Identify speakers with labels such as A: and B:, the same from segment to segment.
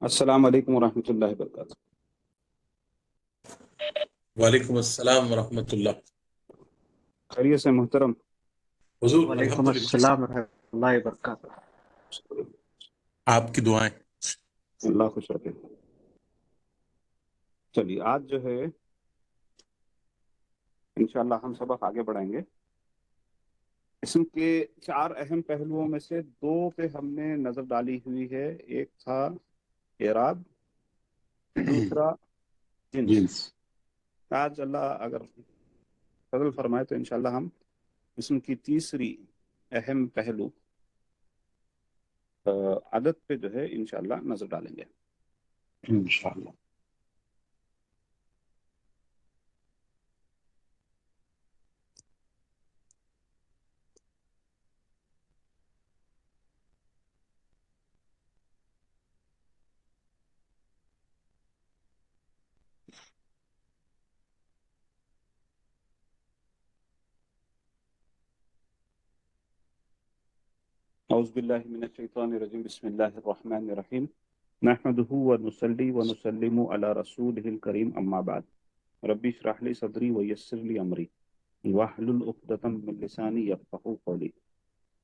A: السلام علیکم ورحمۃ اللہ وبرکاتہ۔
B: وعلیکم السلام ورحمۃ اللہ۔
A: خیریت سے محترم؟
B: حضور
C: وعلیکم
B: الحمدللہ،
C: السلام ورحمۃ اللہ وبرکاتہ۔
B: آپ کی دعائیں۔
A: اللہ خوش رکھے۔ چلیے آج جو ہے انشاءاللہ ہم سبق آگے بڑھائیں گے۔ اسم کے 4 اہم پہلوؤں میں سے 2 پہ ہم نے نظر ڈالی ہوئی ہے، ایک تھا اعراب، دوسرا جنس۔ آج اللہ اگر فضل فرمائے تو انشاءاللہ ہم اسم کی تیسری اہم پہلو عدد پہ جو ہے انشاءاللہ نظر ڈالیں گے
B: انشاءاللہ۔
A: اعوذ باللہ من الشیطان الرجیم، بسم اللہ الرحمن الرحیم، نحمده ونصلی ونسلم علی رسولہ الکریم، اما بعد، ربی اشرح لی صدری ویسر لی امری واحلل عقدۃ من لسانی یفقهوا قولی،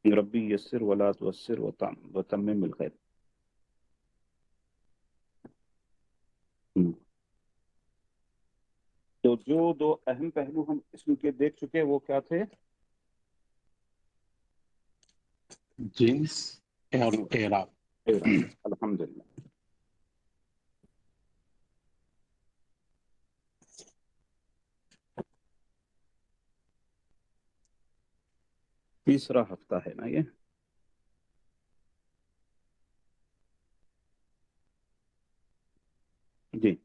A: ربی یسر ولا تعسر وتمم بالخیر۔ تو جو 2 اہم پہلو ہم اسم کے دیکھ چکے وہ کیا تھے؟
B: جنس اور اعراب۔
A: الحمدللہ۔ تیسرا ہفتہ ہے نا یہ؟ جی،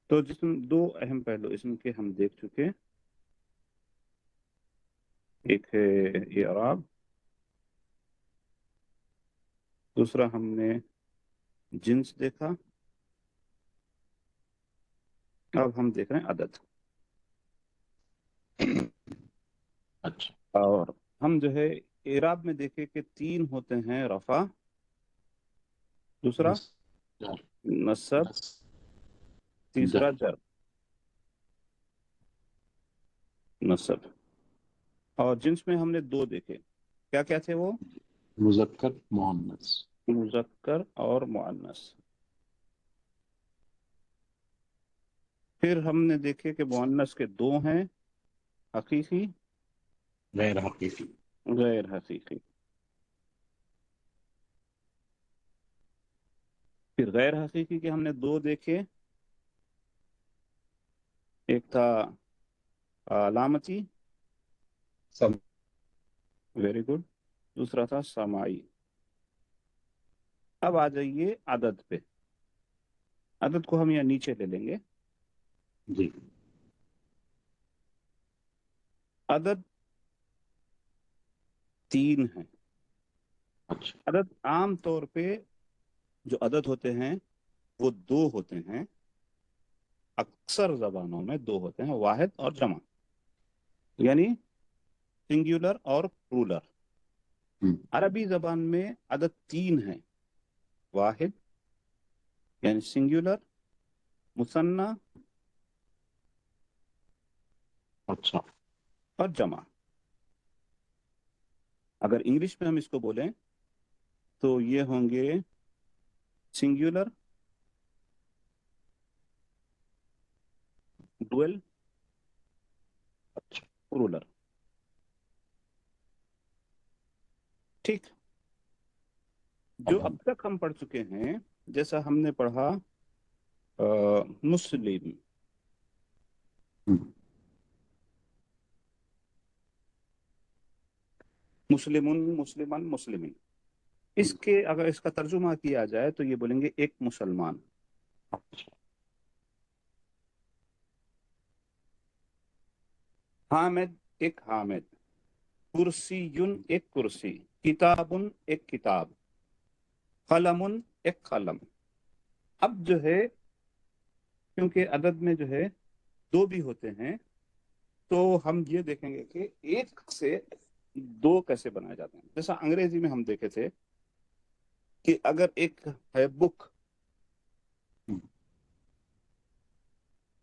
A: تو جسم 2 اہم پہلو اسم کے ہم دیکھ چکے، ایک ہے اعراب، دوسرا ہم نے جنس دیکھا، اب ہم دیکھ رہے ہیں عدد۔
B: اچھا،
A: اور ہم جو ہے اعراب میں دیکھے کہ 3 ہوتے ہیں، رفع، دوسرا نصب، تیسرا جر۔ نصب اور جنس میں ہم نے 2 دیکھے، کیا کیا تھے وہ؟
B: مذکر مؤنث۔
A: مذکر اور مؤنث۔ پھر ہم نے دیکھے کہ مؤنث کے 2 ہیں، حقیقی،
B: غیر حقیقی۔
A: غیر حقیقی۔ پھر غیر حقیقی کے ہم نے 2 دیکھے، ایک تھا علامتی،
B: سب
A: ویری گڈ، دوسرا تھا سماعی۔ اب آ جائیے عدد پہ۔ عدد کو ہم یہاں نیچے لے لیں گے۔
B: جی،
A: عدد 3 ہیں۔
B: اچھا،
A: عدد عام طور پہ جو عدد ہوتے ہیں وہ 2 ہوتے ہیں، اکثر زبانوں میں 2 ہوتے ہیں، واحد اور جمع، یعنی سنگولر اور پلورل۔ عربی زبان میں عدد 3 ہیں، واحد یعنی سنگولر، مثنی
B: اچھا،
A: اور جمع۔ اگر انگلش میں ہم اس کو بولیں تو یہ ہوں گے سنگولر، ڈوئل، پلورل۔ ٹھیک، جو اب تک ہم پڑھ چکے ہیں، جیسا ہم نے پڑھا مسلم، مسلمن، مسلمن، مسلمین، اس کے اگر اس کا ترجمہ کیا جائے تو یہ بولیں گے ایک مسلمان۔ حامد، ایک حامد، کرسی، ایک کرسی، کتاب، ایک کتاب، قلم، ایک قلم۔ اب جو ہے کیونکہ عدد میں جو ہے 2 بھی ہوتے ہیں تو ہم یہ دیکھیں گے کہ 1 سے 2 کیسے بنائے جاتے ہیں۔ جیسا انگریزی میں ہم دیکھے تھے کہ اگر ایک ہے بک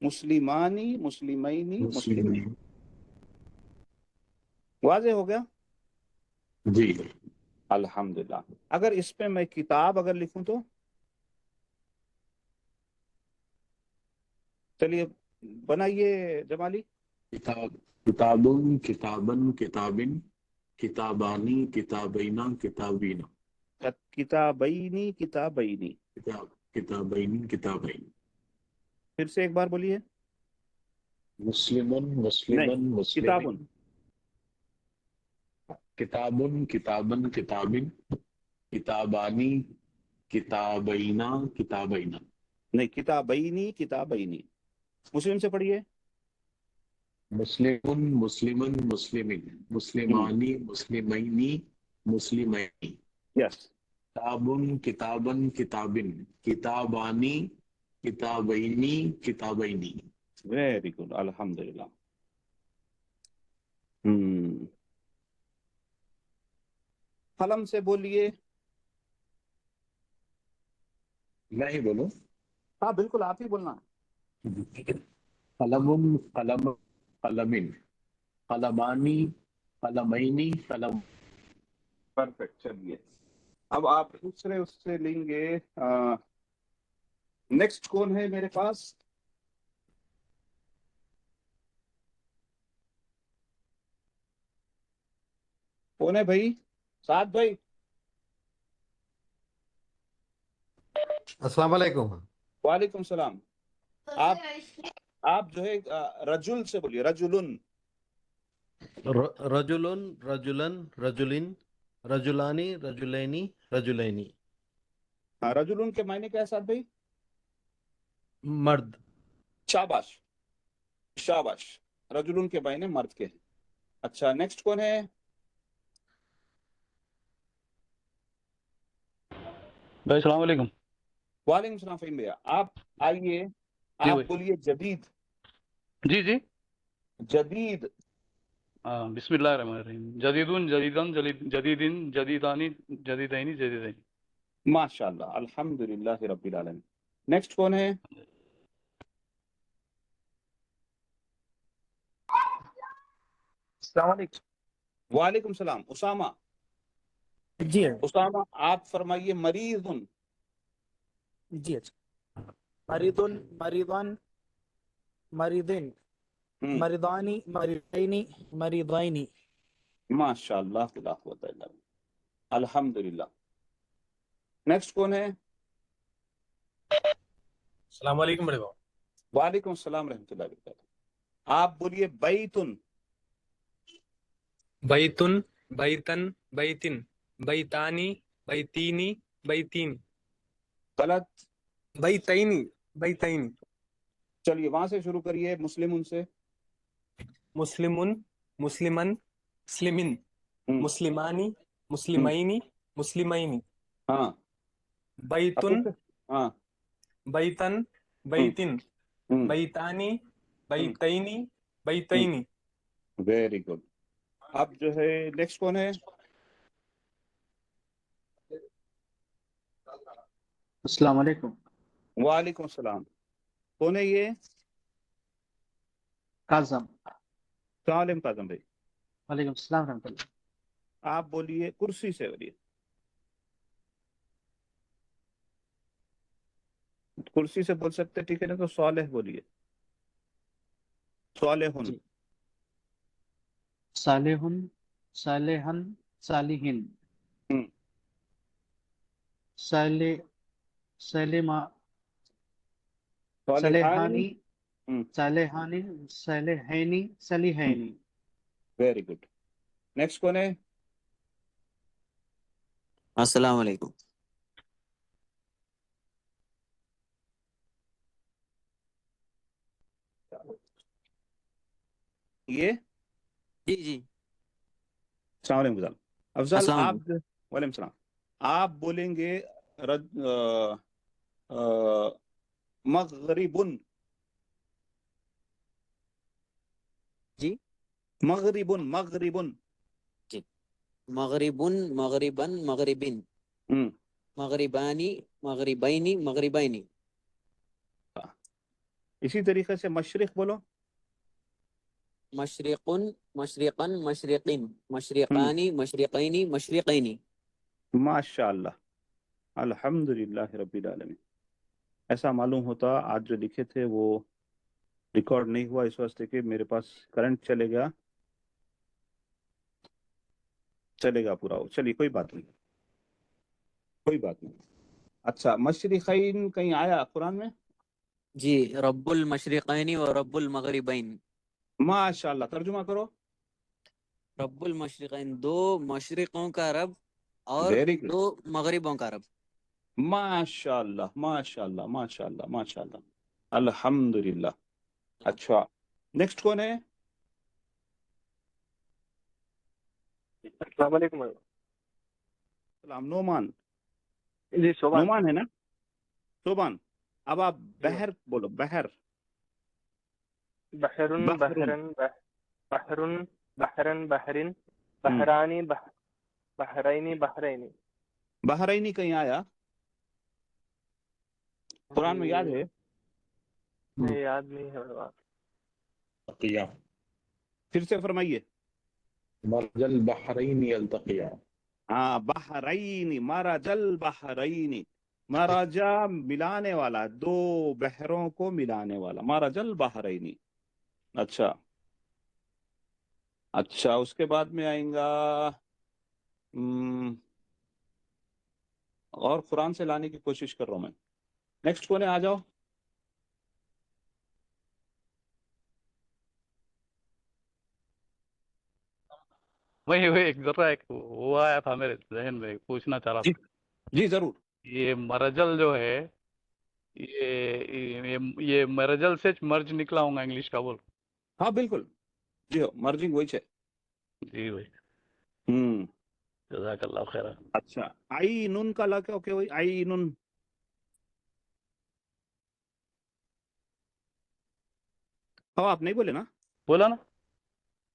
A: مسلمانی، مسلمینی، مسلمین.
B: مسلم.
A: واضح ہو گیا؟
B: جی.
A: الحمدللہ. اگر اس پہ میں کتاب اگر لکھوں تو چلیے بنائیے جمالی.
B: کتاب، کتابن، کتابن، کتابن، کتابانی، کتابینا، کتابینا.
A: کتابینی، کتابینی.
B: کتاب، کتابین، کتابین.
A: پھر سے ایک بار بولیے.
B: مسلمن،
A: نہیں،
B: مسلمن،
A: کتابن.
B: مسلمن. کتابن، کتابن، کتابن، کتابانی، کتابینا، کتابینا.
A: نہیں، کتابینی، کتابینی. مسلم سے پڑھیے.
B: مسلمن، مسلمن، مسلمن، مسلمانی، مسلمینی، مسلمینی.
A: یس.
B: کتابن، کتابن، کتابن، کتابانی، کتابینی، کتابینی.
A: ویری گڈ، الحمدللہ. قلم سے بولیے.
B: میں ہی بولوں؟
A: ہاں بالکل، آپ ہی بولنا.
B: قلم، قلم، قلمن، قلمانی، قلمینی، قلم.
A: پرفیکٹ. چلیے اب آپ دوسرے اس سے لیں گے. نیکسٹ کون ہے میرے پاس؟ کون ہے بھائی؟ سعد بھائی.
D: السلام علیکم.
A: وعلیکم السلام. آپ جو ہے رجل سے بولیے. رجلن.
D: رجلن، رجلن، رجلن، رجلانی، رجلینی، رجلینی.
A: ہاں، رجلن کے معنی کیا ہے سعد بھائی؟
D: مرد.
A: شاباش، شاباش. رجلن کے معنی مرد کے ہیں. اچھا، نیکسٹ کون ہے؟
E: بھائی السلام علیکم.
A: وعلیکم السلام فہیم بھیا. آپ آئیے.
E: جی
A: آپ
E: بھائی.
A: بولیے جدید.
E: جی جی.
A: جدید.
E: بسم اللہ الرحمن الرحیم. جدیدن، جدیدن، جدیدن، جدیدانی، جدیدینی، جدیدینی.
A: ماشاء اللہ، الحمدللہ رب العالمین. نیکسٹ کون ہے؟
F: السلام علیکم.
A: وعلیکم السلام. اسامہ.
F: جی
A: اسامہ آپ فرمائیے مریض.
F: جی. اچھا. مریضن، مریضان، مریضین، مریضانی، مریضینی، مریضینی.
A: ماشاء اللہ، لا قوت الا باللہ. الحمدللہ. نیکسٹ کون ہے؟
G: السلام علیکم بڑے بابا.
A: وعلیکم السلام رحمۃ اللہ وبرکاتہ. آپ بولیے بیتن.
G: بیتن، بیتن، بیتن، بیتانی، بیتینی، بیتین.
A: غلط.
G: بیتینی، بیتینی.
A: چلیے وہاں سے شروع کریے. مسلم ان سے.
G: مسلمن، مسلمن، مسلمن، مسلمانی، مسلمینی، مسلمینی.
A: ہاں.
G: بیتن،
A: ہاں.
G: بیتن، بیتن، بیتانی، بیتینی، بیتینی.
A: Very good. اب جو ہے نیکسٹ کون ہے؟
C: السلام علیکم.
A: وعلیکم السلام. کون ہے یہ؟
C: کاظم.
A: السلام علیکم کاظم بھائی.
C: وعلیکم السلام ورحمۃ اللہ.
A: آپ بولیے کرسی سے. بولیے کرسی سے بول سکتے، ٹھیک ہے نا؟ تو صالح بولیے. صالحن.
C: جی. صالحن، صالحن، صالحین. صالح، سلما، صالحانی، صالحانی، صالحینی، صالحینی.
A: Very good. نیکسٹ کون ہے؟
H: السلام علیکم.
A: یہ
H: جی جی.
A: السلام علیکم افضل.
H: السلام
A: آپ
H: علیکم.
A: وعلیکم السلام. آپ بولیں گے مغربن.
H: جی
A: مغربن، مغربن.
H: جی. مغربن، مغربن، مغربن، مغربانی، مغربینی، مغربینی.
A: اسی طریقے سے مشرق بولو.
H: مشرق مشرقا مشرقین مشرقانی مشرقینی مشرقینی.
A: ماشاء اللہ. الحمد للہ رب العالمین. ایسا معلوم ہوتا آج جو لکھے تھے وہ ریکارڈ نہیں ہوا اس واسطے کہ میرے پاس کرنٹ چلے گا پورا. چلیے کوئی بات نہیں، کوئی بات نہیں. اچھا مشرقین کہیں آیا قرآن میں؟
H: جی، رب المشرقین و رب المغربین.
A: ماشاء اللہ. ترجمہ کرو.
H: رب المشرقین دو مشرقوں کا رب اور
A: ویری گڈ.
H: دو مغربوں کا رب.
A: ماشاء اللہ ماشاء اللہ ماشاء اللہ ماشاء اللہ. الحمد للہ. اچھا نیکسٹ کون ہے؟
G: السلام علیکم.
A: سلام. نعمان.
G: جی شوبان.
A: نعمان ہے نا؟ شوبان. اب آپ بحر بولو. بحر.
G: بحرن
A: بحرن.
G: بحرن بحرن بحرن بحرانی بحرینی بحرینی.
A: بحرینی کہیں آیا قرآن میں؟ یاد ہے؟
G: مجھے یاد نہیں ہے.
B: التقیان.
A: پھر سے فرمائیے.
B: مرج البحرین یلتقیان.
A: ہاں بحرینی. مرج البحرینی. مرجا ملانے والا، دو بحروں کو ملانے والا. مرج البحرینی. اچھا اچھا. اس کے بعد میں آئیں گا اور قرآن سے لانے کی کوشش کر رہا ہوں میں. نیکسٹ کون ہے؟ آ جاؤ.
E: وہی ایک ذرا ایک وہ آیا تھا میرے ذہن میں، پوچھنا چاہ رہا
A: جی
E: تھا.
A: جی ضرور.
E: یہ مرجل جو ہے، یہ مرجل سے مرج نکلا ہوں گا انگلش کا، بول.
A: ہاں بالکل. جی ہو مرجنگ وہی ہے.
E: جی بھائی،
A: ہوں.
E: جزاک اللہ خیر.
A: اچھا آئی نون کا لا کیا وہی آئی نون. ہاں آپ نہیں بولے نا؟
E: بولا نا؟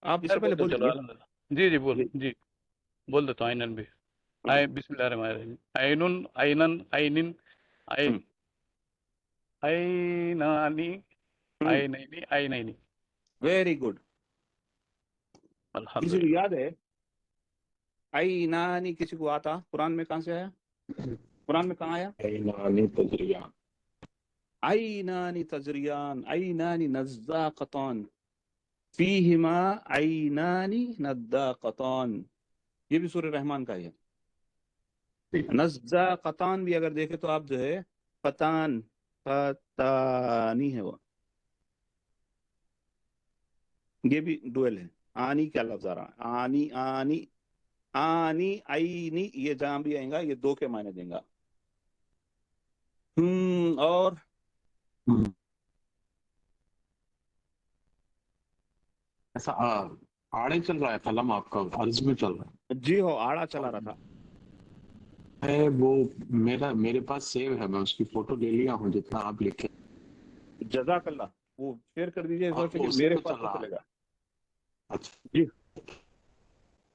A: آپ اس
E: خیر
A: سے پہلے
E: بول دو،
A: بول
E: چلو
A: دیجیے.
E: الحمدللہ. جی جی بول، جی بول دیتا ہوں. آئینن بھی بسم اللہ الرحمن الرحیم. عینن عینن عینن عینانی عینینی عینینی.
A: Very good. کسی کو
E: الحمدللہ.
A: یاد ہے آئی نانی؟ کسی کو آتا قرآن میں؟ کہاں سے آیا قرآن میں؟ کہاں آیا
B: عینانی تجریان.
A: عینان تجریان عینان نزاقتان فیہما عینان نداقتان. یہ بھی سورہ رحمان کا ہی ہے. نزاقتان بھی اگر دیکھیں تو آپ جو ہے فتانی ہے وہ. یہ بھی ڈویل ہے. آنی کیا لفظ آ رہا ہے؟ آنی آنی آنی آئینی. یہ جہاں بھی آئیں گا یہ دو کے معنی دیں گا. اور
B: ایسا آڑے چل رہا ہے قلم آپ کا، عرض میں چل رہا
A: جی ہو آڑا چلا رہا تھا.
B: ہے. وہ میرے پاس سیو ہے، میں اس کی فوٹو لے لیا ہوں جتنا آپ لکھے.
A: جزاک اللہ. وہ شیئر کر دیجیے اس وقت کہ
B: اسی
A: میرے
B: پہ
A: پاس
B: چل
A: تو
B: رہا.
A: چلے گا.
B: اچھا
A: جی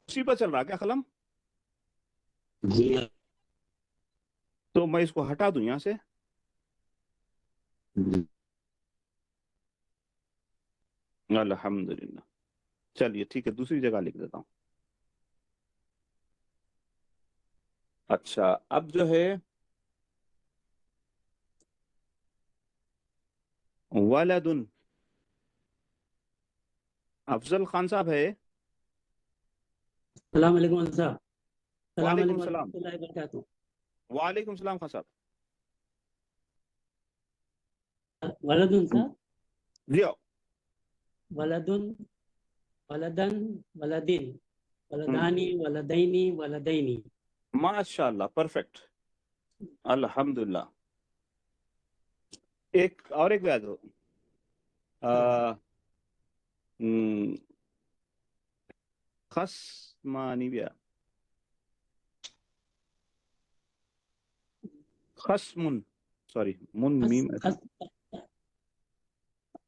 A: اسی پر چل رہا کیا قلم؟
B: جی.
A: تو میں اس کو ہٹا دوں یہاں سے. الحمدللہ. چلیے ٹھیک ہے، دوسری جگہ لکھ دیتا ہوں. اچھا اب جو ہے ولد. افضل خان صاحب ہے.
I: السلام علیکم صاحب. السلام
A: وعلیکم
I: علیکم
A: السلام.
I: ورحمۃ اللہ وبرکاتہ.
A: وعلیکم السلام خان صاحب.
I: ولدن صاحب.
A: جی آؤ.
I: ولدن ولدن ولدین ولدانی ولدینی ولدینی.
A: ماشاء اللہ پرفیکٹ. الحمدللہ. ایک یاد ہو خصمانی بیا خصمن. سوری من میم.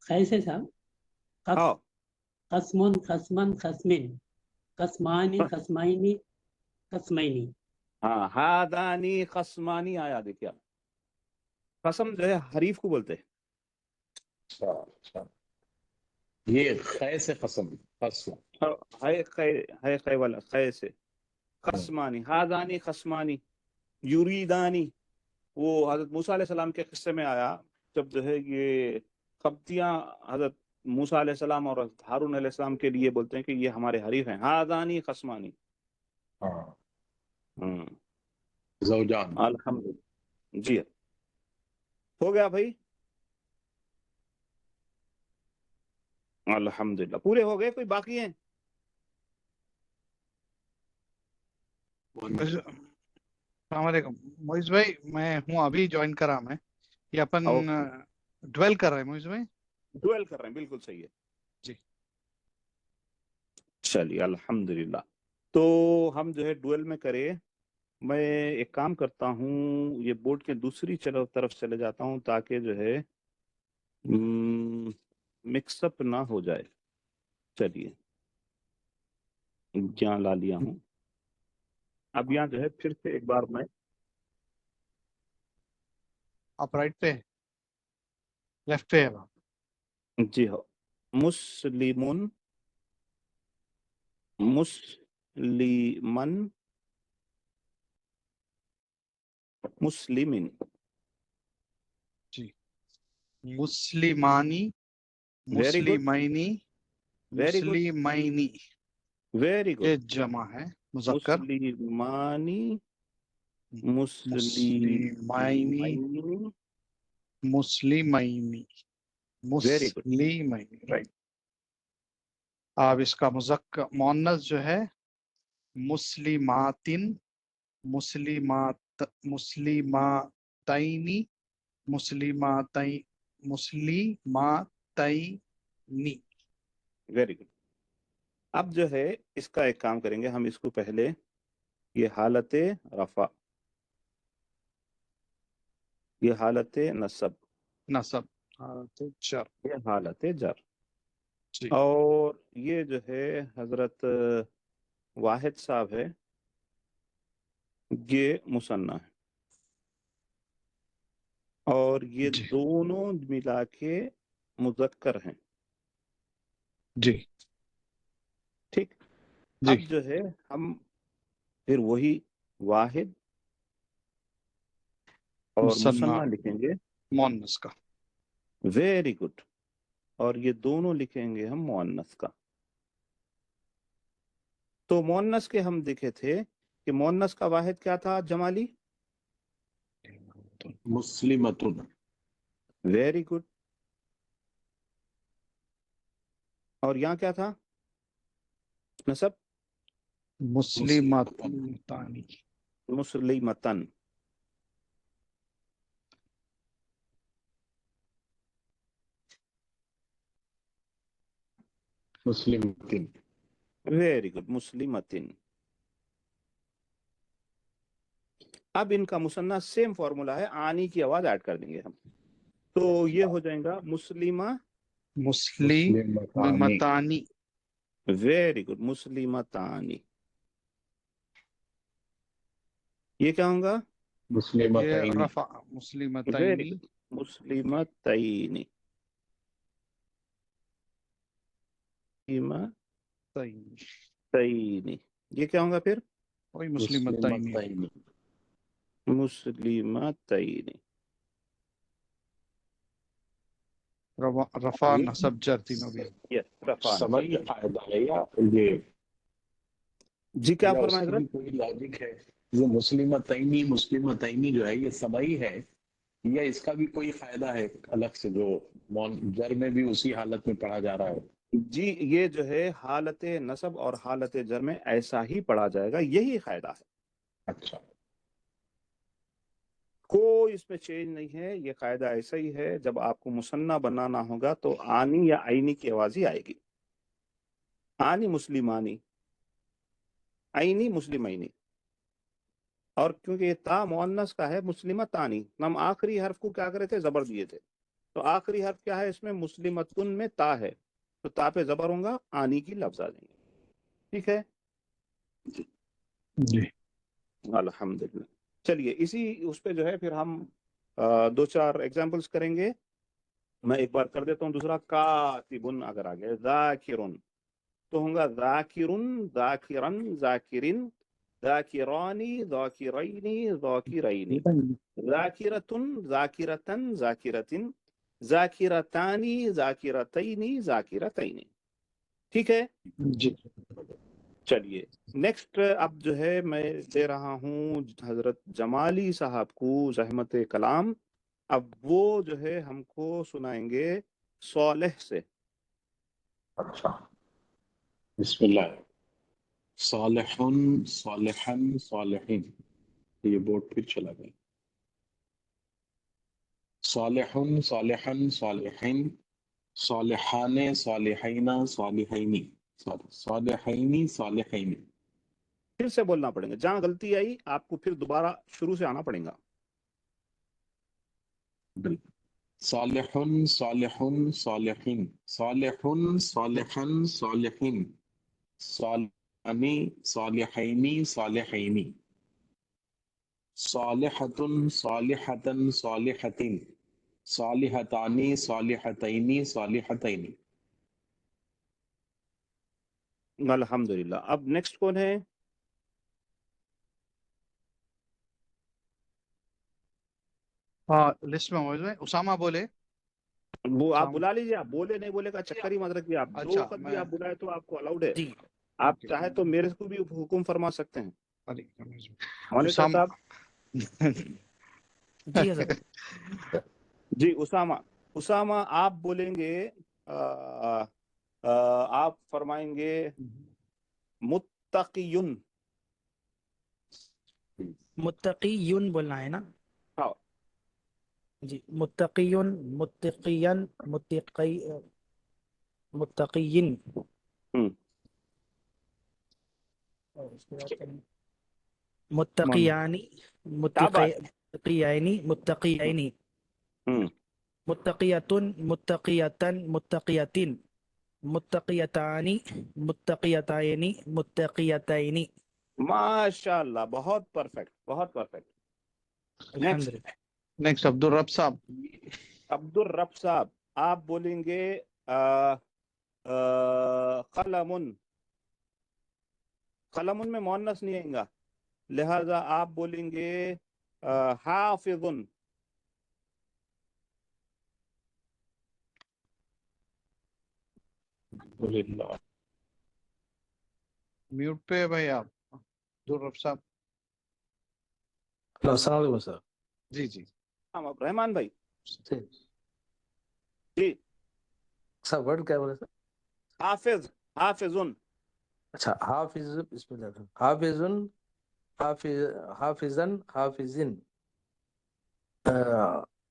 I: خیسے صاحب.
A: ہاں
I: خصمن خصمن خصمن خصمانی خصمائنی خصمینی.
A: ہاں ہادانی خصمانی آیا. دیکھیے قسم جو ہے حریف کو بولتے ہیں.
B: اچھا اچھا، یہ خے سے قسم، قسم.
A: ہے خے والا خے سے خصمانی ہاذانی خصمانی یریدانی، وہ حضرت موسیٰ علیہ السلام کے قصے میں آیا جب جو ہے یہ قبطیاں حضرت موسیٰ علیہ السلام اور حضرت ہارون علیہ السلام کے لیے بولتے ہیں کہ یہ ہمارے حریف ہیں، ہاذانی خصمانی.
B: ہاں زوجان.
A: الحمدللہ. جی ہو گیا بھائی، الحمدللہ پورے ہو گئے، کوئی باقی ہیں؟
J: السلام علیکم موئز بھائی، میں ہوں ابھی جوائن کرا میں، یہ اپن ڈویل کر رہے ہیں موئز بھائی.
A: ڈویل کر رہے ہیں، بالکل صحیح ہے
J: جی.
A: چلیے الحمدللہ. تو ہم جو ہے ڈویل میں کرے، میں ایک کام کرتا ہوں، یہ بورڈ کے دوسری طرف چلے جاتا ہوں تاکہ جو ہے مکس اپ نہ ہو جائے. چلیے یہاں لا لیا ہوں. اب یہاں جو ہے پھر سے ایک بار میں
J: آپ رائٹ پہ لیفٹ پہ ہے.
A: جی ہو مسلمن مسلمن مسلمن.
J: جی مسلمانی
A: ویری گڈ،
J: مسلمینی
A: ویری گڈ،
J: مسلمینی،
A: ویری
J: یہ
A: گڈ.
J: جمع ہے مذکر.
A: مسلمانی
J: مسلمینی مسلمینی
A: ویری گڈ.
J: مسلمینی، رائٹ. اب اس کا مذکر مؤنث جو ہے مسلماتن، مسلماتینی، مسلماتینی.
A: Very good. اب جو ہے اس کا ایک کام کریں گے ہم، اس کو پہلے یہ حالت رفع، یہ حالت نصب،
J: نصب، حالت جر.
A: یہ حالت جر.
J: جی
A: اور یہ جو ہے حضرت واحد صاحب ہے، یہ مثنیٰ ہے، اور یہ
J: جی
A: دونوں ملا کے مذکر ہیں.
J: جی
A: ٹھیک.
J: جی
A: اب جو ہے ہم پھر وہی واحد اور
J: مثنیٰ
A: مثنیٰ لکھیں گے.
J: مؤنث کا.
A: Very good. اور یہ دونوں لکھیں گے ہم مؤنث کا. تو مؤنث کے ہم دیکھے تھے کہ مؤنث کا واحد کیا تھا جمالی؟
B: مسلمتن.
A: Very good. اور یہاں کیا تھا نصب؟
J: مسلماتانی.
A: مسلمتن.
B: مسلمتن.
A: Very good. مسلمتن. اب ان کا مثنیٰ سیم فارمولا ہے، آنی کی آواز ایڈ کر دیں گے ہم، تو یہ ہو جائیں گا مسلمہ.
J: مسلمتانی.
A: Very good. مسلمتانی. یہ کیا ہوگا؟
J: یہ
B: مسلمتین.
J: رفع. مسلمتینی.
A: مسلمتین. مسلمتین. یہ کیا ہوگا پھر؟
J: وہی مسلمتینی.
A: مسلمتین.
J: رفع نصب جر تینوں بھی.
B: سبھی قاعدہ ہے یا یہ
A: جی کیا
B: یا اس
A: فرمائے
B: کی
A: حضرت؟
B: بھی کوئی لاجک ہے؟ یہ مسلمتینی جو ہے یہ سبعی ہے یا اس کا بھی کوئی فائدہ ہے الگ سے جو جر میں بھی اسی حالت میں پڑھا جا رہا ہے؟
A: جی یہ جو ہے حالت نصب اور حالت جر میں ایسا ہی پڑھا جائے گا، یہی قاعدہ ہے.
B: اچھا.
A: کوئی اس میں چینج نہیں ہے، یہ قاعدہ ایسا ہی ہے. جب آپ کو مثنیٰ بنانا ہوگا تو آنی یا عینی کی آواز ہی آئے گی. آنی مسلمانی، عینی مسلمینی. اور کیونکہ یہ تا مؤنث کا ہے مسلمتانی، ہم آخری حرف کو کیا کرے تھے؟ زبر دیے تھے. تو آخری حرف کیا ہے اس میں؟ مسلمتن میں تا ہے، تو تا پہ زبر ہوگا، آنی کی لفظ آ جائیں گے. ٹھیک ہے
J: جی
A: الحمدللہ. چلیے اسی اس پہ جو ہے پھر ہم دو چار ایگزامپلس کریں گے. میں ایک بار کر دیتا ہوں دوسرا. کاتبن اگر آ گیا, ذاکرن تو ہوگا ذاکرن, ذاکرن, ذاکرن, ذاکرانی, ذاکرینی, ذاکرینی, ذاکرتن, ذاکرتن, ذاکرتن, ذاکرتانی, ذاکرتینی, ذاکرتینی. ٹھیک ہے
B: جی.
A: چلیے نیکسٹ اب جو ہے میں دے رہا ہوں حضرت جمالی صاحب کو زحمت کلام. اب وہ جو ہے ہم کو سنائیں گے صالح سے.
B: اچھا, بسم اللہ. صالحن, صالحن, صالحین. یہ بورڈ پھر چلا گیا. صالحن, صالحن, صالحین, صالحان, صالحین, صالحینی, صالحینی, صالحینی.
A: پھر سے بولنا پڑے گا, جہاں غلطی آئی آپ کو پھر دوبارہ شروع سے آنا پڑے گا.
B: صالحن, صالحن, صالحین, صالحن, صالحن, صالحین, صالحانی, صالحینی, صالحینی, صالحتن, صالحتن, صالحتین, صالحتانی, صالحتینی, صالحتینی.
A: الحمدللہ. اب نیکسٹ کون ہے؟
J: ہاں لسٹ میں موجود ہے. اسامہ بولے.
A: وہ آپ
J: اسامہ.
A: بلا لیجیے, آپ بولے نہیں بولے کا چکر ہی مت رکھیے. آپ جو
J: اچھا
A: وقت بھی
J: میں
A: آپ بلائے تو آپ کو الاؤڈ ہے.
F: جی
A: آپ چاہے تو میرے کو بھی حکم فرما سکتے ہیں. مانیٹر
J: اسامہ.
A: صاحب.
F: جی حضرت.
A: جی اسامہ. اسامہ آپ بولیں گے, آپ فرمائیں گے متقیون.
F: متقیون بولنا ہے نا؟
A: ہاں
F: جی. متقیون, متقین, متقی, متقین.
A: ہم.
F: اور اس کے بعد کیا ہے؟ متقیانی,
A: شاباش.
F: متقیانی, متقیینی,
A: ہم.
F: متقیتن, متقیتن, متقیتن, متقیتانی, متقیتائنی, متقیتینی.
A: ماشاء اللہ, بہت پرفیکٹ, بہت پرفیکٹ. نیکسٹ
F: الحمدللہ.
J: نیکسٹ عبدالرب صاحب.
A: عبد الرب صاحب, آپ بولیں گے قلم. قلم میں مؤنث نہیں آئے گا, لہذا آپ بولیں گے حافظ.
J: میوٹ پہ ہے بھائی آپ عبدالرب صاحب.
D: السلام علیکم سر.
J: جی جی.
A: رحمان بھائی. جی
D: سر ورڈ کیا بولے سر؟
A: حافظ, حافظن.
D: اچھا حافظ, بسم اللہ. حافظن, حافظن, حافظن,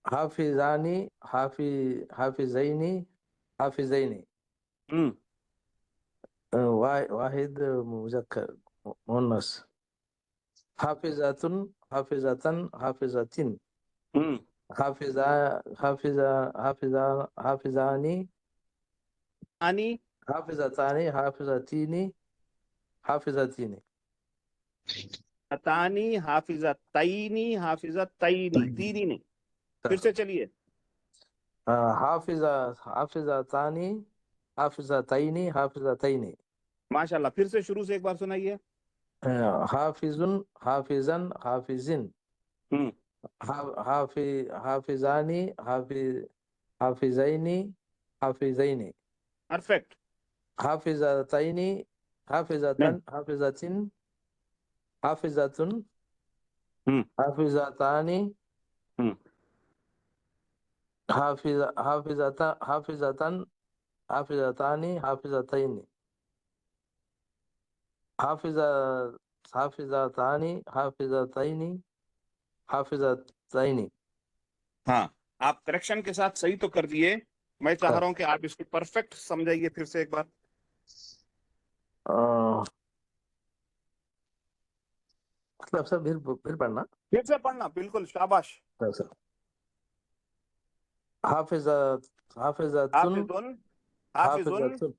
D: حافظانی, حافظینی, حافظینی,
A: ہم.
D: واحد مذکر مؤنث. حافظاتن, حافظاتن, حافظاتن,
A: ہم.
D: حافظانی,
A: آنی,
D: حافظتانی, حافظتینی, حافظتینی.
A: اتانی, حافظتینی, حافظتینی, تینی نہیں. پھر سے چلیے.
D: حافظتانی, حافظتینی, حافظتینی.
A: ماشاءاللہ. پھر سے شروع سے ایک بار سنائیے.
D: حافظن, حافظن, حافظن,
A: ہم.
D: حافظانی, حافظینی, حافظینی.
A: پرفیکٹ.
D: حافظتینی,
A: نہیں.
D: حافظتن, حافظتن, حافظتن,
A: ہم.
D: حافظتانی,
A: ہم.
D: حافظتن, حافظتانی, حافظتینی. حافظتانی, حافظتینی, حافظتینی.
A: ہاں آپ کریکشن کے ساتھ صحیح تو کر دیے. میں چاہ رہا ہوں کہ آپ اس کو پرفیکٹ سمجھائیے پھر سے ایک بار.
D: مطلب سر پھر پڑھنا.
A: پھر سے پڑھنا, بالکل شاباش.
D: سر حافظتن,
A: حافظن, حافظن,
D: حافظتن,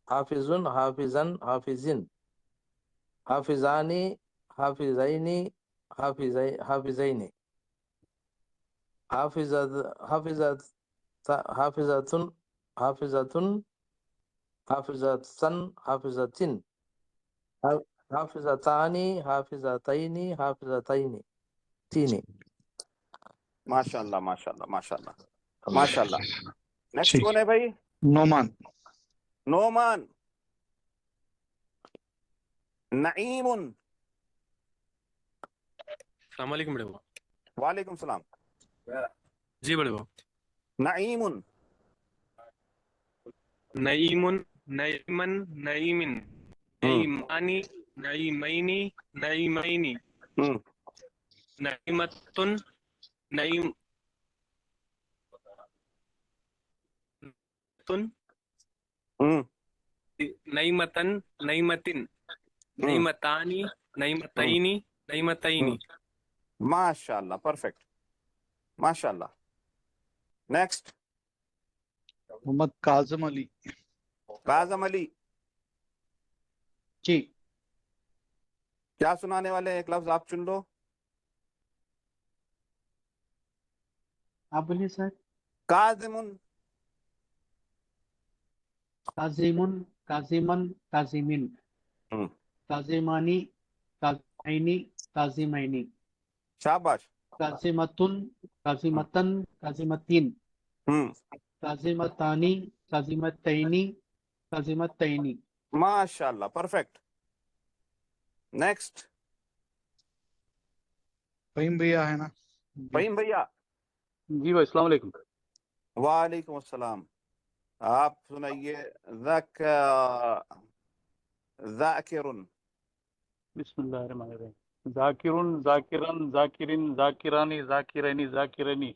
D: حافظن, حافظن, حافظن, حافظانی, حافظینی, حافظینی, حافظت, حافظة حافظة حافظة حافظة حافظتان حافظتين حافظتين تين.
A: ماشاءاللہ ماشاءاللہ ماشاءاللہ ماشاءاللہ. نیکسٹ
J: ٹھیک.
A: کون ہے بھائی؟
J: نعمان.
A: نعمان. نعیم.
K: السلام علیکم بڑے باپ.
A: وعلیکم السلام.
K: جی بڑے باپ.
A: نعیم.
K: نعیم نعیمن نعیمن نعیمانی نعیمینی نعیمینی نعیمتن نعیم تن نعیمتن نعیمتن نعیمتانی نعیمتینی نعیمتینی.
A: ماشاءاللہ پرفیکٹ. ماشاءاللہ. نیکسٹ.
J: محمد کاظم علی.
A: کاظم علی.
C: جی.
A: کیا سنانے والے ہیں؟ ایک لفظ آپ چن لو.
C: آپ بولیے سر.
A: کاظمن.
C: کاظمن کاظمن کاظمین کاظمانی کاظمینی کاظمینی
A: شاباش.
C: کاظمتن کاظمتن کاظمتین کاظمتانی کاظمتینی کاظمتینی.
A: ماشاءاللہ پرفیکٹ. نیکسٹ.
J: فہیم بھیا ہے نا؟
A: فہیم بھیا.
E: جی بھائی السلام علیکم.
A: وعلیکم السلام. آپ سنائیے. ذاکر.
E: بسم اللہ الرحمن الرحیم. ذاکرن ذاکرن ذاکرین ذاکرانی ذاکرینی ذاکرینی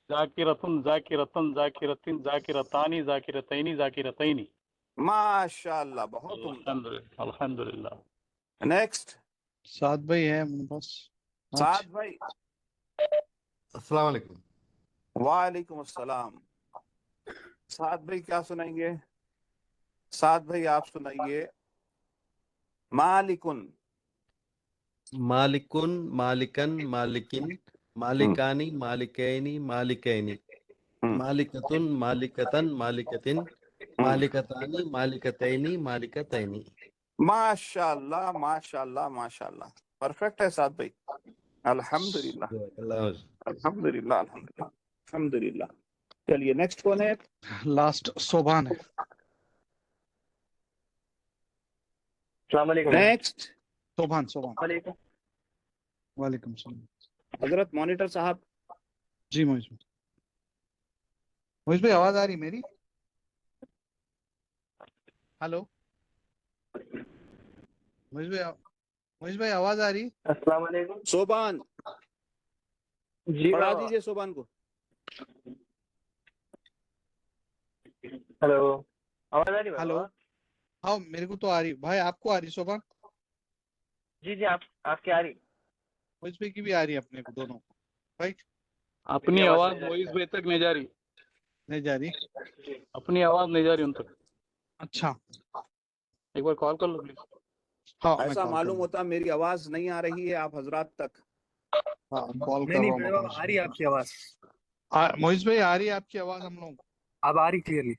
E: ذاکرتن ذاکرتن ذاکرتن ذاکرتانی ذاکرتینی ذاکرتینی.
A: ماشاءاللہ بہت عمدہ.
E: الحمدللہ الحمدللہ.
A: نیکسٹ.
J: سعد بھائی ہے میرے پاس.
A: سعد بھائی.
L: السلام علیکم.
A: وعلیکم السلام. سعد بھائی کیا سنائیں گے؟ سعد بھائی آپ سنائیے. مالکن.
L: مالکن مالکن مالکن مالکانی مالکینی مالکینی مالکتن مالکتن مالکتن مالکتانی مالکتینی مالکتینی.
A: ماشاءاللہ ماشاءاللہ ماشاءاللہ پرفیکٹ ہے سعد بھائی. الحمدللہ الحمدللہ الحمدللہ الحمدللہ. چلیے نیکسٹ کون ہے؟
J: لاسٹ صوبان ہے.
G: السلام علیکم.
A: نیکسٹ.
J: صوبان. صوبان.
G: وعلیکم.
J: وعلیکم السلام.
A: حضرت مانیٹر صاحب.
J: جی مویز بھائی. مویز بھائی آواز آ رہی میری؟ ہلو مویز بھائی آواز آ رہی؟
G: السلام علیکم.
A: صوبان.
G: جی
A: پڑھا
G: بابا.
A: دیجئے صوبان کو.
G: ہلو آواز آ رہی ہے
J: ہلو.
G: بابا؟
J: ہاں میرے کو تو آ رہی. بھائی آپ کو آ رہی صوبان؟
G: جی جی آپ کی آ رہی.
J: مویز بھائی کی بھی آ رہی ہے اپنے کو دونوں کو. بھائی
E: اپنی آواز موئز بھائی تک نہیں جا رہی.
J: نہیں جا رہی؟
E: اپنی آواز نہیں جا رہی ان تک.
J: اچھا
E: ایک بار کال کر لو پلیز.
J: ہاں میں
A: ایسا
J: کال
A: معلوم ہوتا میری آواز نہیں آ رہی ہے آپ حضرات تک.
J: ہاں کال کر رہا ہوں.
F: آ رہی ہے آپ کی آواز.
J: مویز بھائی آ رہی ہے آپ کی آواز ہم لوگ؟
F: اب آ رہی کلیئرلی.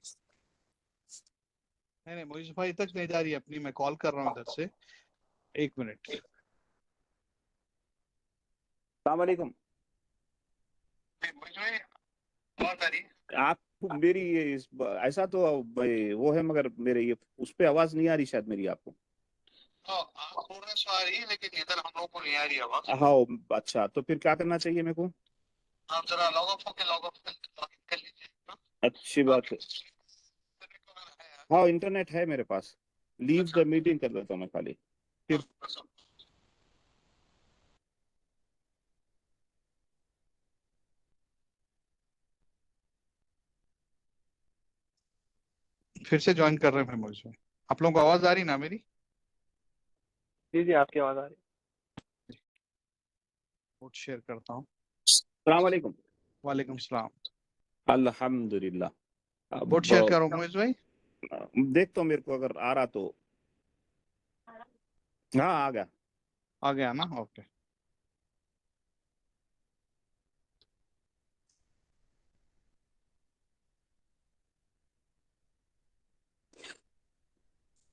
J: نہیں مویز بھائی تک نہیں جا رہی اپنی. میں کال کر رہا ہوں ادھر سے. ایک منٹ.
A: السلام علیکم. آپ میری ایسا تو وہ ہے مگر میرے یہ اس پہ آواز نہیں آ رہی شاید میری آپ کو.
J: آپ بول رہے سو آ رہی ہے لیکن ادھر ہم لوگ کو نہیں آ رہی آواز.
A: ہاں اچھا تو پھر کیا کرنا چاہیے میرے کو؟
J: آپ ذرا لاگ آف ہو کے لاگ آف کر لیجیے.
A: اچھی بات ہے. ہاں انٹرنیٹ ہے میرے پاس. لیو دا میٹنگ کر دیتا ہوں میں خالی.
J: پھر سے جوائن کر رہے ہیں مویز بھائی. آپ لوگوں کو آواز آ رہی نا میری؟
G: جی جی آپ کی آواز آ رہی.
J: بوٹ شیئر کرتا ہوں.
A: السلام علیکم.
J: وعلیکم السلام.
A: الحمدللہ.
J: بوٹ شیئر کرو مویز بھائی.
A: دیکھتا ہوں میرے کو اگر آ رہا تو. ہاں آ گیا.
J: آ گیا نا؟ اوکے.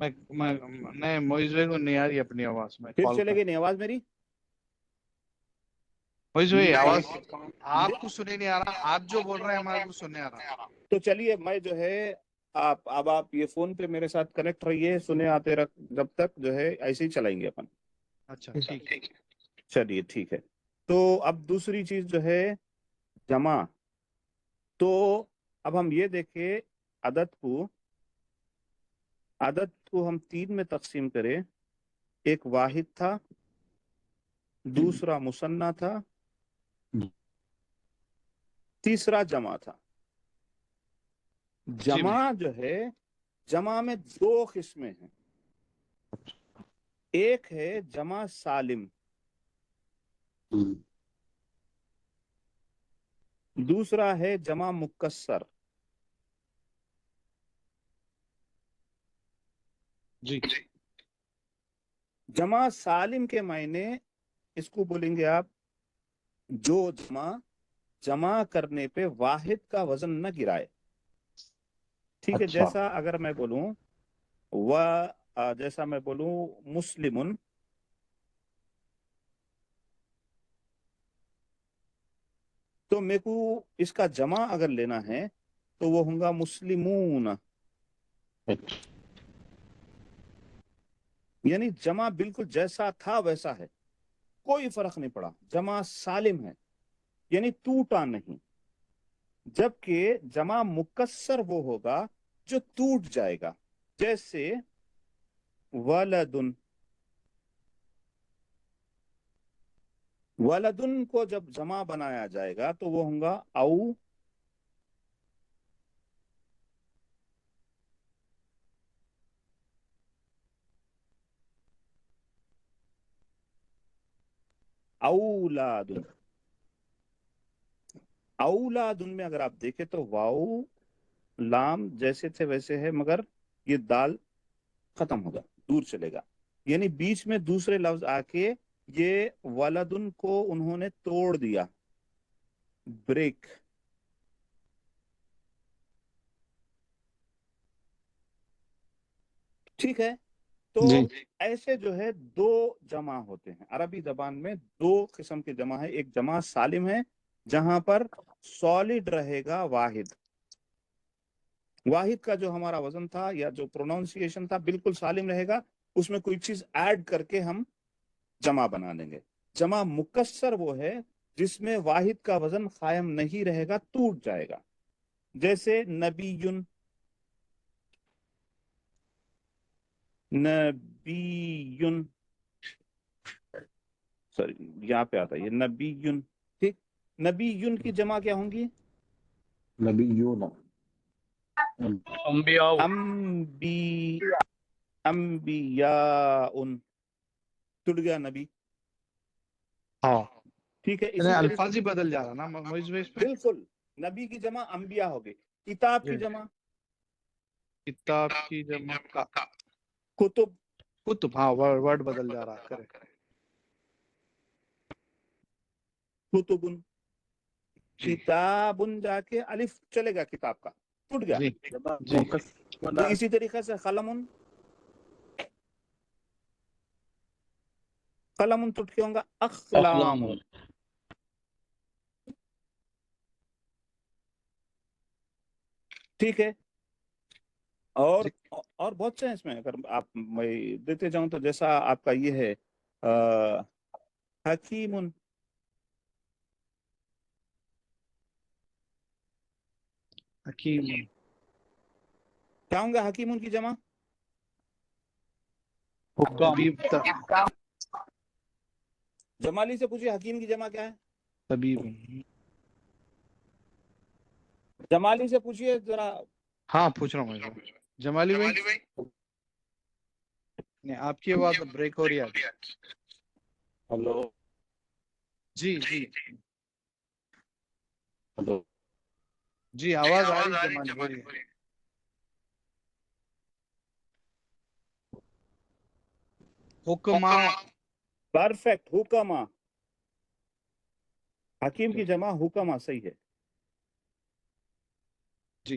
J: نہیں موئز بھائی کو نہیں آ رہی اپنی آواز میں
A: پھر
J: کال
A: چلے
J: کر
A: گی نہیں آواز میری؟
J: موئز بھائی آواز آپ کو سنے نہیں آ رہا، آپ جو بول رہے ہیں ہمارے کو سننے آ رہا.
A: تو چلیے میں جو ہے آپ یہ فون پہ میرے ساتھ کنیکٹ رہیے، سنے آتے رکھ جب تک جو ہے ایسے ہی چلائیں گے اپن.
J: اچھا ٹھیک ہے.
A: چلیے ٹھیک ہے. تو اب دوسری چیز جو ہے جمع. تو اب ہم یہ دیکھیں عدد کو ہم 3 میں تقسیم کریں. ایک واحد تھا، دوسرا مثنیٰ تھا، تیسرا جمع تھا. جمع جو ہے، جمع میں 2 قسمیں ہیں. ایک ہے جمع سالم، دوسرا ہے جمع مکسر.
J: جی
A: جمع سالم کے معنی اس کو بولیں گے آپ جو جمع کرنے پہ واحد کا وزن نہ گرائے. ٹھیک ہے. جیسا اگر میں بولوں جیسا میں بولوں مسلمن، تو میرے کو اس کا جمع اگر لینا ہے تو وہ ہوں گا مسلمون. یعنی جمع بالکل جیسا تھا ویسا ہے، کوئی فرق نہیں پڑا. جمع سالم ہے یعنی ٹوٹا نہیں. جبکہ جمع مکسر وہ ہوگا جو ٹوٹ جائے گا. جیسے ولدن، ولدن کو جب جمع بنایا جائے گا تو وہ ہوں گا اولادن. اولادن میں اگر آپ دیکھیں تو واو لام جیسے تھے ویسے ہے، مگر یہ دال ختم ہوگا، دور چلے گا. یعنی بیچ میں دوسرے لفظ آ کے یہ ولدن کو انہوں نے توڑ دیا، بریک. ٹھیک ہے. تو ایسے جو ہے 2 جمع ہوتے ہیں عربی زبان میں. 2 قسم کے جمع ہے. ایک جمع سالم ہے جہاں پر سالڈ رہے گا واحد. واحد کا جو ہمارا وزن تھا یا جو پروناؤنسیشن تھا بالکل سالم رہے گا، اس میں کوئی چیز ایڈ کر کے ہم جمع بنا لیں گے. جمع مکسر وہ ہے جس میں واحد کا وزن قائم نہیں رہے گا، ٹوٹ جائے گا. جیسے نبیون، نبیون، سوری یہاں پہ آتا ہے یہ نبیون. ٹھیک. نبیون کی جمع کیا ہوں گی؟
B: نبیون،
E: انبیاء،
A: انبیاء. ٹوٹ گیا نبی.
J: ہاں
A: ٹھیک ہے. اسی
J: الفاظ ہی بدل جا رہا نا موئز بھائی اس پہ.
A: بالکل. نبی کی جمع انبیاء ہوگی. کتاب کی جمع
J: کتاب کی جمع
A: کتب.
J: کتب، ہاں ورڈ بدل جا رہا. کرے
A: کتبن. کتابن جا کے الف چلے گا، کتاب کا ٹوٹ گیا. تو اسی طریقے سے قلمن، قلمن ٹوٹ کے ہوں گا اقلام. ٹھیک ہے. اور بہت سے ہیں اس میں، اگر آپ میں دیتے جاؤں تو جیسا آپ کا یہ ہے حکیمن.
J: حکیم
A: کیا ہوں گا حکیمن کی جمع؟ جمالی سے پوچھیے حکیم کی جمع کیا ہے؟
J: طبیب.
A: جمالی سے پوچھیے ذرا.
J: ہاں پوچھ رہا ہوں جمالی بھائی. آپ کی آواز بریک ہو رہی ہے.
B: ہلو.
J: جی
B: ہلو.
J: جی آواز آ رہی ہے جمالی بولیے. حکما.
A: پرفیکٹ. حکما. حکیم کی جمع حکما صحیح ہے.
J: جی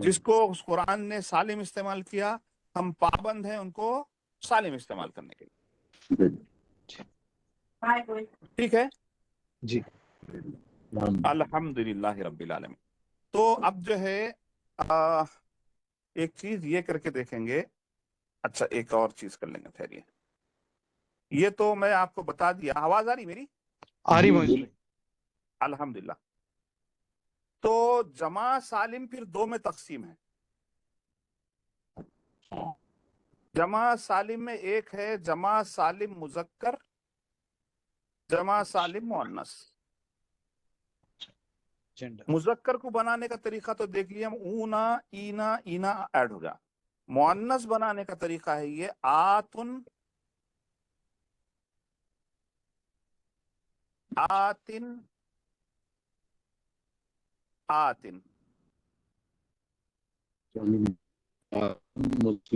A: جس کو قرآن نے سالم استعمال کیا ہم پابند ہیں ان کو سالم استعمال کرنے کے لیے. ٹھیک ہے
B: جی
A: الحمدللہ رب العالمین. تو اب جو ہے ایک چیز یہ کر کے دیکھیں گے. اچھا ایک اور چیز کر لیں گے. ٹھہریے, یہ تو میں آپ کو بتا دیا. آواز آ رہی میری؟
J: آ رہی موجود.
A: الحمدللہ. تو جمع سالم پھر دو میں تقسیم ہے. جمع سالم میں ایک ہے جمع سالم مذکر, جمع سالم مؤنث. مذکر کو بنانے کا طریقہ تو دیکھ لیا ہم, اونا اینا اینا ایڈ ہو گیا. مؤنث بنانے کا طریقہ ہے یہ آتن آتن آتن.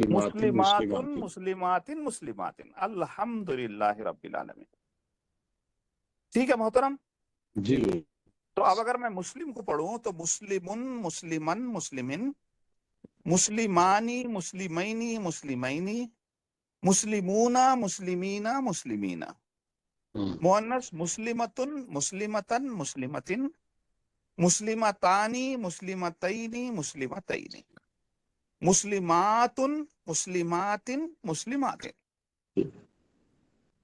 A: مسلماتن مسلماتن مسلماتن. الحمدللہ رب العالمین. ٹھیک ہے محترم
B: جی.
A: تو اب اگر میں مسلم کو پڑھوں تو مسلمن مسلمن مسلمن, مسلمانی مسلمینی مسلمینی, مسلمونا مسلمینا مسلمینا. مؤنث مسلمتن مسلمتن مسلمتن, مسلمتانی مسلمتینی مسلمتینی, مسلماتن مسلماتن مسلماتن.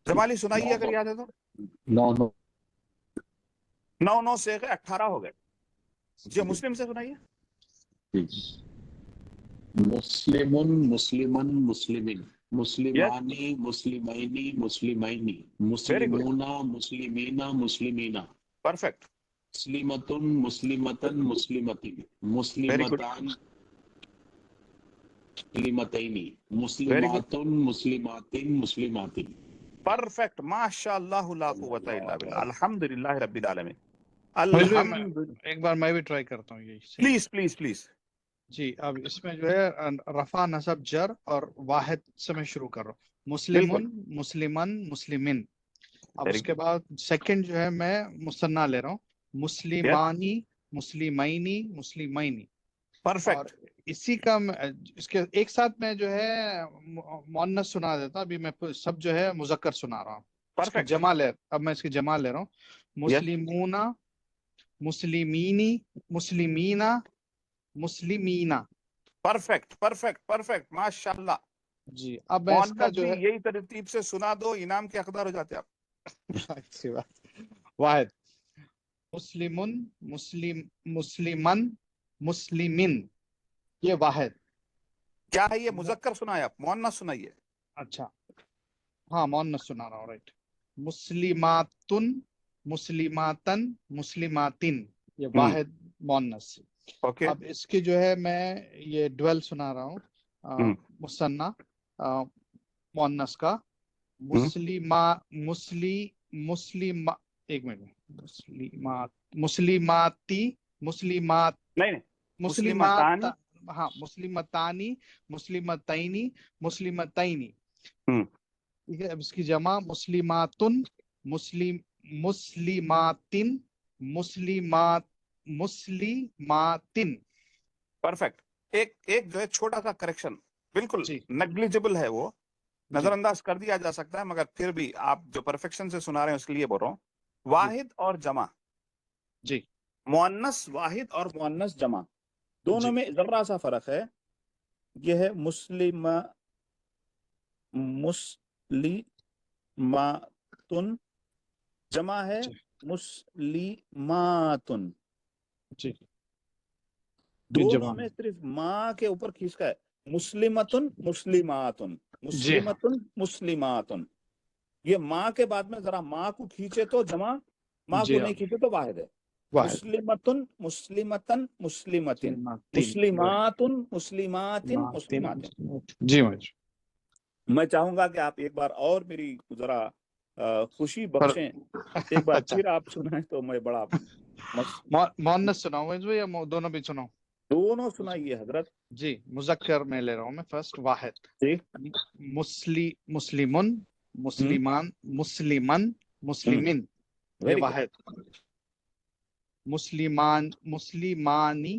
A: جمالی سنائیے اگر یاد ہے تو. 9 سے 18 ہو گئے. جو مسلم سے سنائیے.
B: مسلمن مسلمن مسلمن, مسلمانی مسلمینی مسلمینی, مسلمونا مسلمینا مسلمینا.
A: پرفیکٹ.
B: مسلمتن مسلمتن مسلمتن, مسلمتان مسلمتینی, مسلماتن مسلماتن مسلماتن.
A: پرفیکٹ. ماشاء اللہ لا قوت الا باللہ. الحمدللہ رب العالمین.
J: ایک بار میں بھی ٹرائی کرتا ہوں.
A: Please please please.
J: جی اب اس میں جو ہے رفع نصب جر اور واحد سے میں شروع کر رہا ہوں. مسلمن مسلمن مسلمن. اب اس کے بعد سیکنڈ جو ہے میں مثنیٰ لے رہا ہوں. مسلمانی مسلمینی مسلمینی.
A: پرفیکٹ.
J: اسی کا اس کے ایک ساتھ میں جو ہے مؤنث سنا دیتا. ابھی میں سب جو ہے مذکر سنا رہا ہوں.
A: پرفیکٹ.
J: جمع لے, اب میں اس کی جمع لے رہا ہوں. مسلمونا مسلمینی مسلمینا مسلمینا.
A: Perfect perfect perfect. ماشاء اللہ.
J: جی اب میں اس کا جو ہے
A: یہی ترتیب سے سنا دو, انعام کے حقدار ہو جاتے آپ.
J: اچھی بات. واحد مسلمن مسلم مسلمن مسلمن, یہ واحد.
A: کیا ہے یہ مذکر سنائے آپ, مؤنث سنائیے.
J: اچھا ہاں مؤنث سنا رہا ہوں. رائٹ. مسلماتن مسلماتن مسلماتن, یہ واحد مؤنث. اب اس کی جو ہے میں یہ ڈویل سنا رہا ہوں مثنیٰ مؤنث کا. ایک منٹ. مسلماتی مسلمات مسلمات, ہاں مسلمتانی مسلمتینی مسلمتینی. ٹھیک ہے. اب اس کی جمع مسلماتن مسلماتن مسلمات مسلماتن.
A: پرفیکٹ. ایک جو ہے چھوٹا سا کریکشن, بالکل نیگلیجبل ہے, وہ نظر انداز کر دیا جا سکتا ہے, مگر پھر بھی آپ جو پرفیکشن سے سنا رہے ہیں اس کے لیے بول رہا ہوں. واحد اور جمع,
J: جی
A: مؤنث واحد اور مؤنث جمع دونوں میں ذرا سا فرق ہے. یہ ہے مسلم مسلماتن, جمع ہے مسلماتن.
J: جی
A: دونوں میں صرف ماں کے اوپر کھینچ کا ہے. مسلمتن مسلماتن مسلمتن مسلماتن. یہ ماں کے بعد میں ذرا ماں کو کھینچے تو جمع, ماں کو نہیں کھینچے تو واحد ہے. مسلمتن مسلمتن مسلمتن مسلماتن مسلماتن مسلماتن.
J: جی
A: میں چاہوں گا کہ آپ ایک بار اور میری ذرا خوشی بخشیں, ایک بار پھر آپ سنائیں تو میں بڑا.
J: مؤنث سناؤں یا دونوں بھی سناؤں؟
A: دونوں سنائیے حضرت.
J: جی مذکر میں لے رہا ہوں میں. فرسٹ واحد. مسلمن مسلمان مسلمن مسلمن, یہ واحد. مسلمان مسلمانی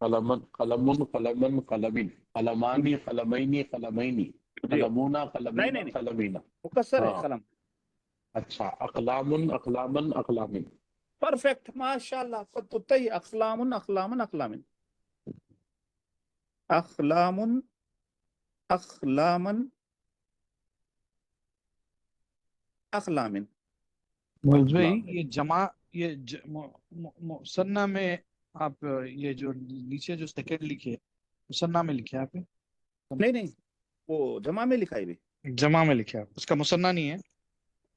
B: قلمن قلمن قلمن قلمین قلمانی قلمینی قلمینی قلمونا قلمینا قلمینا
A: مکسر ہے
B: ہاں
A: قلم.
B: اچھا اقلامن اقلامن اقلامن
A: پرفیکٹ ماشاء اللہ. فتطی اقلام اقلام اقلام اقلام اقلام اقلام.
J: موز بھائی یہ جمع یہ مثنیٰ میں آپ یہ جو نیچے جو سیکنڈ لکھے مثنیٰ میں لکھے آپ نے؟
A: نہیں وہ جمع میں لکھا ہے بھی.
J: جمع میں لکھے آپ اس کا مثنیٰ نہیں ہے.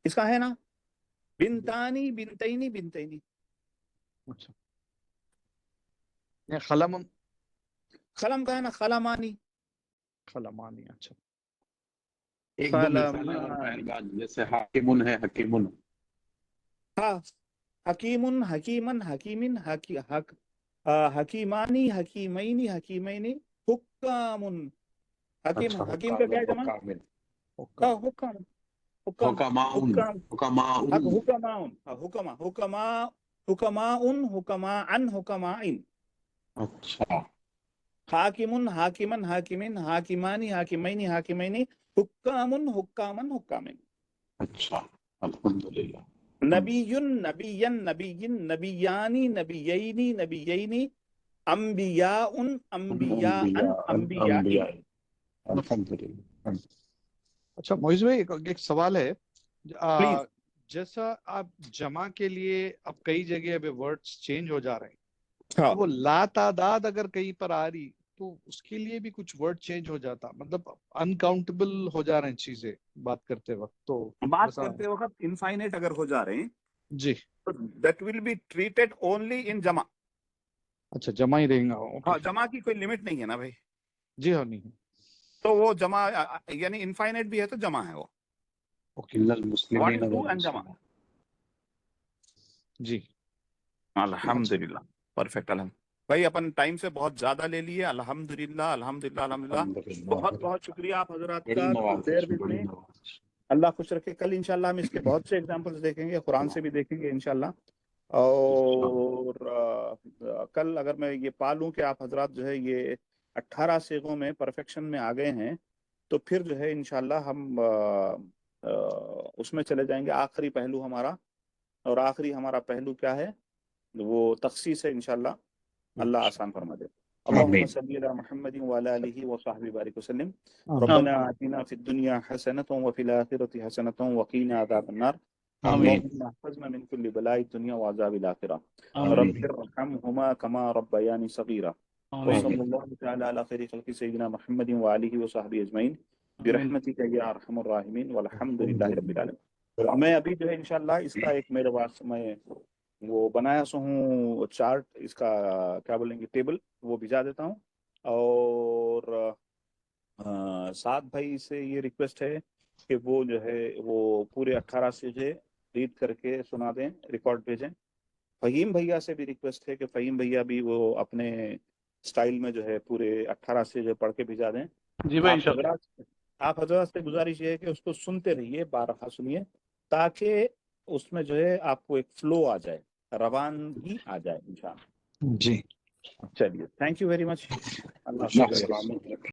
A: اس کا ہے نا بنتانی بنتینی بنتینی.
J: اچھا یہ خلم
A: قلم کا ہے نا قلمانی.
J: خلمانی. اچھا
B: ایک دو مثال اور مہربان جیسے حاکمن ہے حکیمن
A: ہاں حکیم حکیمن حکیمن حکیمانی حکیمینی حکیمینی حکام. حکیم
B: اچھا
A: حکیم کا کیا ہے جمع؟
B: حکامن
A: ہاں حکام حکام
B: حکماؤن
A: حکام
B: حکماؤن
A: حکماؤن حکما حکما حکماؤن حکماءن حکمائن.
B: اچھا
A: حاکم حاکمن حاکمین حاکمانی حاکمینی حاکمینی حکام حکامن حکامن.
B: اچھا الحمدللہ.
A: نبی نبین نبیین نبیانی نبیینی نبیینی انبیاء انبیاء انبیاء.
B: انبیاء الحمدللہ.
J: اچھا موز بھائی ایک سوال ہے
A: پلیز.
J: جیسا آپ جمع کے لیے اب کئی جگہ اب ورڈز چینج ہو جا رہے ہیں
A: ہاں
J: تو وہ لا تعداد اگر کہیں پر آ رہی تو اس کے لیے بھی کچھ ورڈ چینج ہو جاتا مطلب انکاؤنٹیبل ہو جا رہے ہیں چیزیں بات کرتے وقت تو
A: بات
J: ایسا
A: کرتے وقت انفائنائٹ اگر ہو جا رہے ہیں
J: جی.
A: that will be treated only in جمع.
J: اچھا جمع ہی رہیں گا.
A: ہاں جمع کی کوئی لمٹ نہیں ہے نا بھائی.
J: جی ہاں نہیں
A: تو وہ جمع یعنی انفائنائٹ بھی ہے تو جمع ہے وہ.
B: الا
A: What
B: ul Muslimeen
A: is who and جمع.
J: جی
A: الحمدللہ پرفیکٹ. الحمد بھائی اپن ٹائم سے بہت زیادہ لے لیے. الحمدللہ الحمدللہ الحمدللہ. بہت بہت شکریہ آپ حضرات
B: بڑی
A: کا.
B: نوازش بڑی نوازش.
A: اللہ خوش رکھے. کل انشاءاللہ ہم اس کے بہت سے ایگزامپلس دیکھیں گے, قرآن سے بھی دیکھیں گے انشاءاللہ. اور کل اگر میں یہ پالوں کہ آپ حضرات جو ہے یہ 18 صیغوں میں پرفیکشن میں آ گئے ہیں تو پھر جو ہے انشاءاللہ ہم اس میں چلے جائیں گے. آخری پہلو ہمارا, اور آخری ہمارا پہلو کیا ہے وہ تخصیص ہے انشاءاللہ. اللہ آسان فرما دے. اللهم صل على محمد وعلى آله وصحبه بارك وسلم. ربنا آتنا في الدنيا حسنة وفي الآخرة حسنة وقنا عذاب النار. اللهم احفظنا من كل بلاء الدنيا وعذاب الآخرة. رب ارحمهما كما ربياني صغيرا. وصلى الله تعالى على خير خلق سيدنا محمد وآله وصحبه أجمعين برحمتك يا أرحم الراحمين والحمد لله رب العالمين. میں ابھی جو ہے انشاءاللہ اس کا ایک میرے پاس میں وہ بنایا سو ہوں چارٹ, اس کا کیا بولیں گے ٹیبل, وہ بھیجا دیتا ہوں. اور سعد بھائی سے یہ ریکویسٹ ہے کہ وہ جو ہے وہ پورے 18 سے جو ریڈ کر کے سنا دیں, ریکارڈ بھیجیں. فہیم بھیا سے بھی ریکویسٹ ہے کہ فہیم بھیا بھی وہ اپنے سٹائل میں جو ہے پورے 18 سے جو پڑھ کے بھیجا دیں.
E: جی بھائی انشاءاللہ.
A: آپ حضرات سے گزارش یہ ہے کہ اس کو سنتے رہیے, بارہا سنیے, تاکہ اس میں جو ہے آپ کو ایک فلو آ جائے, روانگی آ جائے انشاءاللہ.
J: جی
A: چلیے, تھینک یو ویری مچ. اللہ
B: اللہ
A: حافظ.
B: سلامت رکھے.